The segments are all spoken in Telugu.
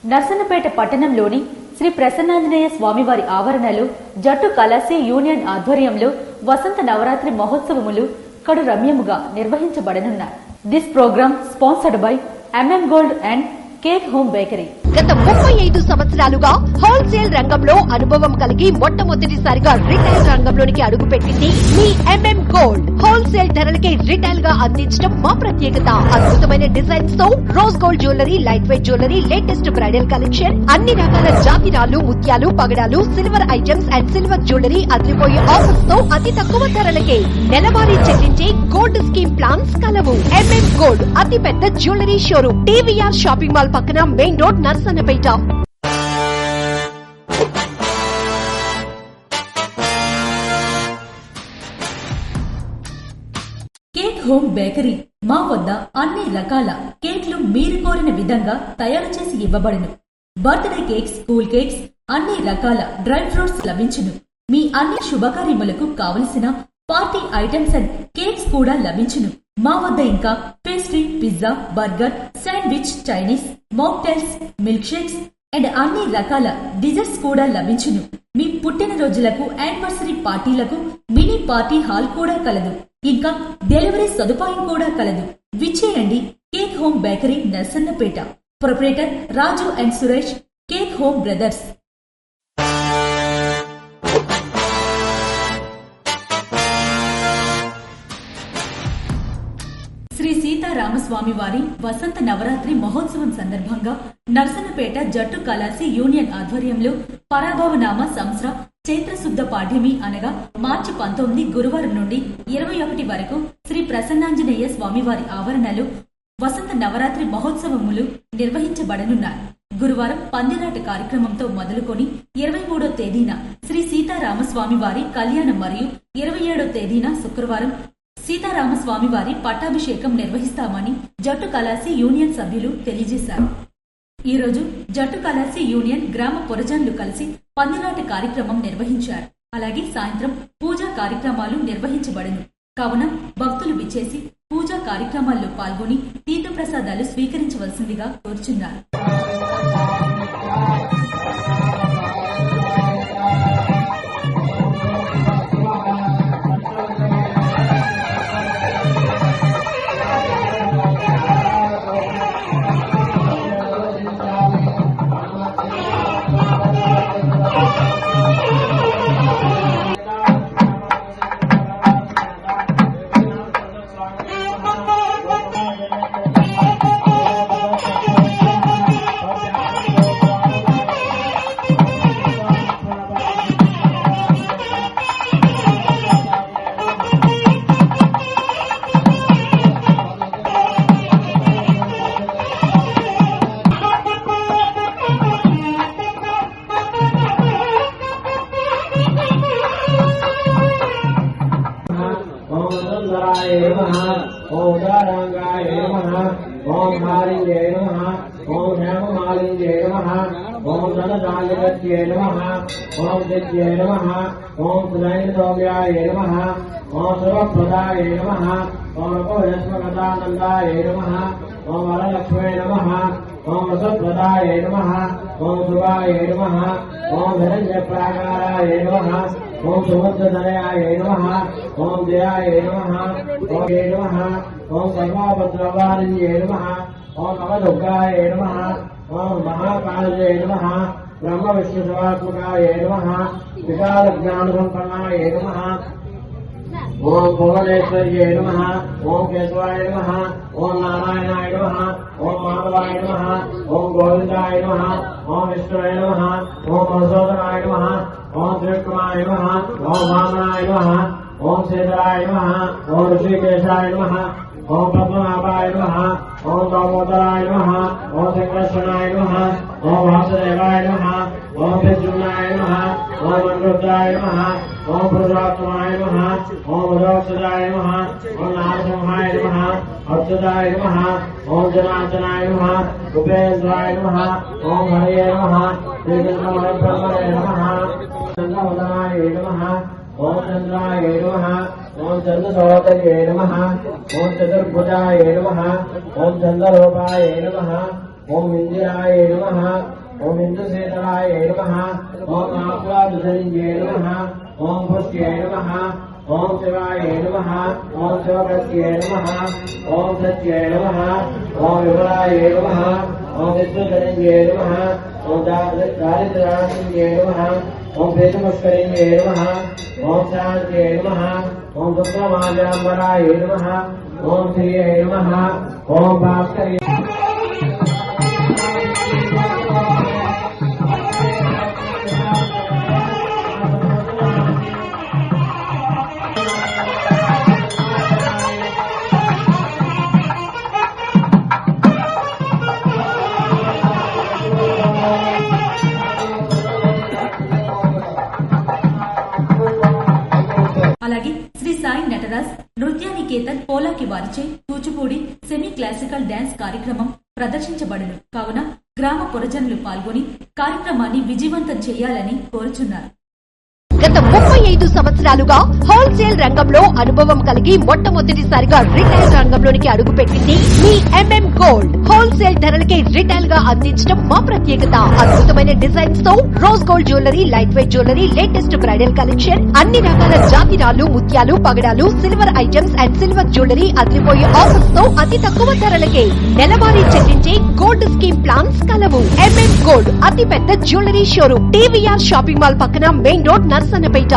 నర్సన్నపేట పట్టణంలోని శ్రీ ప్రసన్నాంజనేయ స్వామివారి ఆవరణలో జట్టు కళాశీ యూనియన్ ఆధ్వర్యంలో వసంత నవరాత్రి మహోత్సవములు కడు రమ్యముగా నిర్వహించబడనున్నాయి. This program sponsored by MM Gold and cake home bakery. గత 35 సంవత్సరాలుగా హోల్సేల్ రంగంలో అనుభవం కలిగి మొట్టమొదటిసారిగా రిటైల్ రంగంలోనికి అడుగుపెట్టింది మీ MM Gold. హోల్సేల్ ధరలకే రిటైల్ గా అందించడం మా ప్రత్యేకత. అద్భుతమైన డిజైన్స్ తో rose gold jewellery, light weight jewellery, latest bridal collection, అన్ని రకాల జాతిరాలు, ముత్యాలు, పగడాలు, silver items and silver jewellery అదిరిపోయే ఆఫర్స్ తో అతి తక్కువ ధరలకే నెలవారీ చెల్లించే గోల్డ్ స్కీమ్ ప్లాన్స్ కలవు. MM Gold అతి పెద్ద jewellery showroom, TVR shopping mall పక్కన, main road, Narasannapeta. Cake home bakery మా వద్ద అన్ని రకాల కేక్లు మీరు కోరిన విధంగా తయారు చేసి ఇవ్వబడును. బర్త్డే కేక్స్, కూల్ కేక్స్, అన్ని రకాల డ్రై ఫ్రూట్స్ లభించును. మీ అన్ని శుభకార్యములకు కావలసిన పార్టీ ఐటమ్స్ అండ్ కేక్స్ కూడా లభించును. మా వద్ద ఇంకా pastry, pizza, burger, sandwich, Chinese, mocktails, milk shakes and అన్ని రకాల డిజర్ట్స్ కూడా లభించును. మీ పుట్టినరోజులకు, యానివర్సరీ పార్టీలకు మినీ పార్టీ హాల్ కూడా కలదు. ఇంకా డెలివరీ సదుపాయం కూడా కలదు. విచ్చేయండి cake home bakery, Narasannapeta. Proprietor Raju and Suresh, cake home brothers. Shri Sitaramaswamy వారి వసంత నవరాత్రి మహోత్సవం సందర్భంగా నర్సన్నపేట జట్టు కళాశీ యూనియన్ ఆధ్వర్యంలో పరాభవనామ సంవత్సర చైత్రశుద్ధ పాఠ్యమి అనగా మార్చి 19 గురువారం నుండి 21 వరకు శ్రీ ప్రసన్నాంజనేయ స్వామివారి ఆవరణలో వసంత నవరాత్రి మహోత్సవములు నిర్వహించబడనున్నాయి. గురువారం పందిరాట కార్యక్రమంతో మొదలుకొని 23వ తేదీన శ్రీ సీతారామస్వామి వారి కళ్యాణం మరియు 27వ తేదీన శుక్రవారం సీతారామస్వామి వారి పట్టాభిషేకం నిర్వహిస్తామని జట్టు కళాశీ యూనియన్ సభ్యులు తెలియజేశారు. ఈ రోజు జట్టు కళాశీ యూనియన్ గ్రామ పురజనులు కలిసి పందిరాట కార్యక్రమం నిర్వహించారు. అలాగే సాయంత్రం పూజా కార్యక్రమాలు నిర్వహించబడును. కావున భక్తులు విచ్చేసి పూజా కార్యక్రమాల్లో పాల్గొని తీర్థప్రసాదాలు స్వీకరించవలసిందిగా కోరుచున్నారు. ओम दारंगाय नमः, ओम हारिंगे नमः, ओम हेममालिंगे नमः, ओम धनदायकत्ये नमः, ओम दित्ये नमः, ओम सुनैनतोम्याय नमः, ओम सर्वप्रदाय नमः, ओम कोयस्मगतानन्दाय नमः, ओम वरलक्ष्मे नमः, ओम रसप्रदाय नमः, ओम सुवाय नमः, ओम हिरण्यप्राकाराय नमः, ओम सुमुद्रधनयाय नमः, ओम जयाय नमः, ओम ये नमः, ओम सर्वभद्रवारिण्ये नमः, ओम नवदुर्गाय नमः, ओम महाकालये नमः, ब्रह्म विष्णु सर्वात्मकाय नमः, विशालज्ञानसम्पन्नाय नमः, ओम भुवनेश्वर्ये नमः, ओम केशवाय नमः, ओम नारायणाय नमः, ओम माधवाय नमः, ओम गोविंदाय नमः, ओम विष्णुवे नमः, ओम मधुसूदनाय नमः, ओम त्रिविक्रमाय नमः, ओम वामनाय नमः, ओम शेषराय नमः, ओम ऋषिकेशाय नमः, ओम पद्मनाभाय नमः, ओम दामोदराय नमः, ओम संकर्षणाय नमः, ओम वासुदेवाय नमः, ओम विद्युम्नाय नमः, ओम अनिरुद्धाय नमः, ओम पुरुषोत्तमाय नमः, ओम मधोक्षजाय नमः, ओम नारसिंहाय नमः, अच्युताय नमः, ओम जनार्दनाय नमः, उपेन्द्राय नमः, ओम हरये नमः, श्रीकृष्णब्रह्मणे नमः, चन्द्रवदनाय नमः, ओम चन्द्राय नमः, ओम चन्द्रसहोदये नमः, ओम चतुर्भुजाय नमः, ओम चन्द्ररूपाय नमः, ఓం ఇందిరాయ నమః ఓం ఇంద్రశేఖరాయ నమః ఓం ఆహ్లాదధరింజే నమః ఓం పుష్ట్యే నమః ఓం శివాయ నమః ఓం శివగత్యే నమః ఓం సత్యే నమః ఓం విమలాయ నమః ఓం విష్ణుధరింజే నమః ఓం దారిద్ర్యనాశిన్యే నమః ఓం ప్రేతముష్కరిణ్యే నమః ఓం శాంత్యే నమః ఓం దుఃఖమాజాంబరాయ నమః ఓం శ్రీయే నమః ఓం భాస్కర్యే అలాగే శ్రీ సాయి నటరాజ్ నృత్యానికేతన్ పోలాకి వారిచే కూచిపూడి సెమీ క్లాసికల్ డాన్స్ కార్యక్రమం ప్రదర్శించబడును కావున గ్రామ పురజనులు పాల్గొని కార్యక్రమాన్ని విజయవంతం చేయాలని కోరుచున్నారు. గత 35 సంవత్సరాలుగా హోల్సేల్ రంగంలో అనుభవం కలిగి మొట్టమొదటిసారిగా రిటైల్ రంగంలోనికి అడుగుపెట్టింది మీ ఎంఎం గోల్డ్. హోల్సేల్ ధరలకే రిటైల్ గా అందించడం మా ప్రత్యేకత. అద్భుతమైన డిజైన్స్ తో rose gold jewellery, light weight jewellery, latest bridal collection, అన్ని రకాల జాతిరాలు, ముత్యాలు, పగడాలు, silver items and silver jewellery అదిరిపోయే ఆఫర్స్ తో అతి తక్కువ ధరలకే నెలవారీ చెల్లించే గోల్డ్ స్కీమ్ ప్లాన్స్ కలవు. ఎంఎం గోల్డ్ అతి పెద్ద jewellery showroom, TVR shopping mall పక్కన, main road, Narasannapeta.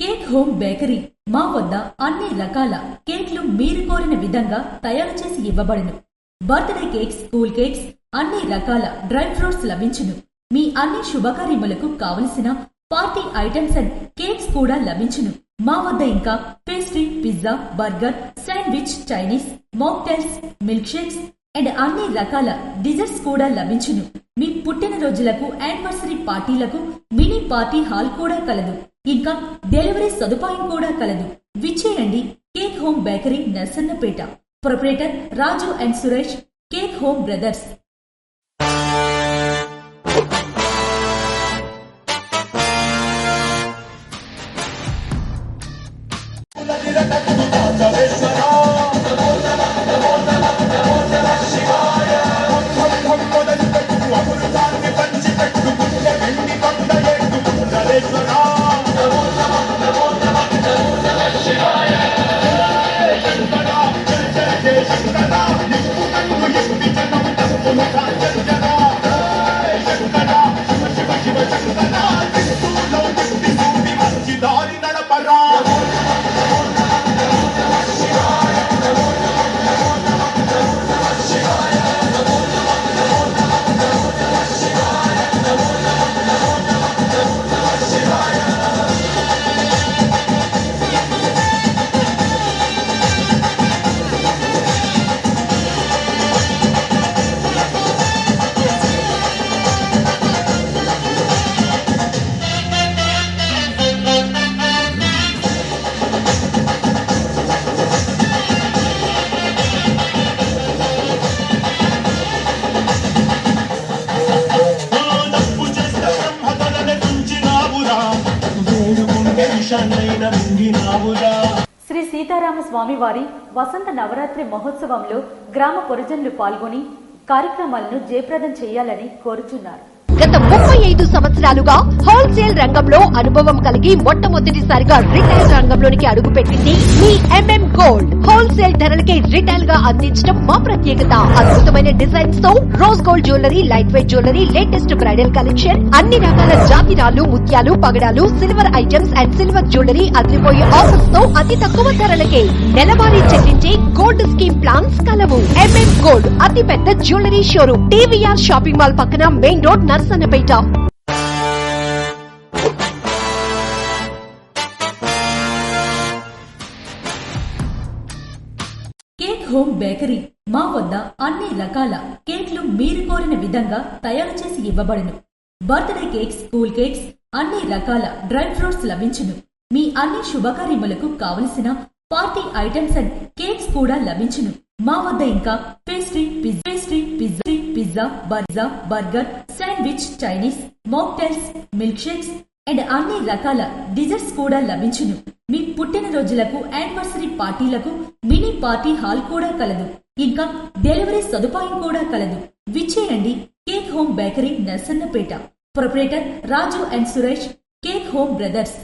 Cake home bakery మా వద్ద అన్ని రకాల కేక్లు మీరు కోరిన విధంగా తయారు చేసి ఇవ్వబడును. బర్త్డే కేక్స్, కూల్ కేక్స్, అన్ని రకాల డ్రై ఫ్రూట్స్ లభించును. మీ అన్ని శుభకార్యములకు కావలసిన పార్టీ ఐటమ్స్ అండ్ కేక్స్ కూడా లభించును. మా వద్ద ఇంకా pastry, pizza, burger, sandwich, Chinese, mocktails, milk shakes and అన్ని రకాల డిజర్ట్స్ కూడా లభించును. మీ పుట్టినరోజులకు, యానివర్సరీ పార్టీలకు మినీ పార్టీ హాల్ కూడా కలదు. ఇంకా డెలివరీ సదుపాయం కూడా కలదు. విచ్చేయండి cake home bakery, Narasannapeta. Proprietor Raju and Suresh, cake home brothers. Shri Sitarama Swamy వారి వసంత నవరాత్రి మహోత్సవంలో గ్రామ పురజనులు పాల్గొని కార్యక్రమాలను జయప్రదం చేయాలని కోరుచున్నారు. గత 35 సంవత్సరాలుగా హోల్సేల్ రంగంలో అనుభవం కలిగి మొట్టమొదటిసారిగా రిటైల్ రంగంలోనికి అడుగుపెట్టింది మీ ఎంఎం గోల్డ్. హోల్సేల్ ధరలకే రిటైల్ గా అందించడం మా ప్రత్యేకత. అద్భుతమైన డిజైన్స్ తో rose gold jewellery, light weight jewellery, latest bridal collection, అన్ని రకాల జాతిరాలు, ముత్యాలు, పగడాలు, silver items and silver jewellery అదిరిపోయే ఆఫర్స్ తో అతి తక్కువ ధరలకే నెలవారీ చెల్లించే గోల్డ్ స్కీమ్ ప్లాన్స్ కలవు. ఎంఎం గోల్డ్ అతి పెద్ద jewellery showroom, TVR shopping mall పక్కన, main road, Narasannapeta. Cake home bakery మా వద్ద అన్ని రకాల కేక్లు మీరు కోరిన విధంగా తయారు చేసి ఇవ్వబడును. బర్త్డే కేక్స్, కూల్ కేక్స్, అన్ని రకాల డ్రై ఫ్రూట్స్ లభించును. మీ అన్ని శుభకార్యములకు కావలసిన పార్టీ ఐటమ్స్ అండ్ కేక్స్ కూడా లభించును. మా వద్ద ఇంకా pastry, pizza, burger, sandwich, Chinese, mocktails, milk shakes and అన్ని రకాల డిజర్ట్స్ కూడా లభించును. మీ పుట్టినరోజులకు, యానివర్సరీ పార్టీలకు మినీ పార్టీ హాల్ కూడా కలదు. ఇంకా డెలివరీ సదుపాయం కూడా కలదు. విచ్చేయండి cake home bakery, Narasannapeta. Proprietor Raju and Suresh, cake home brothers.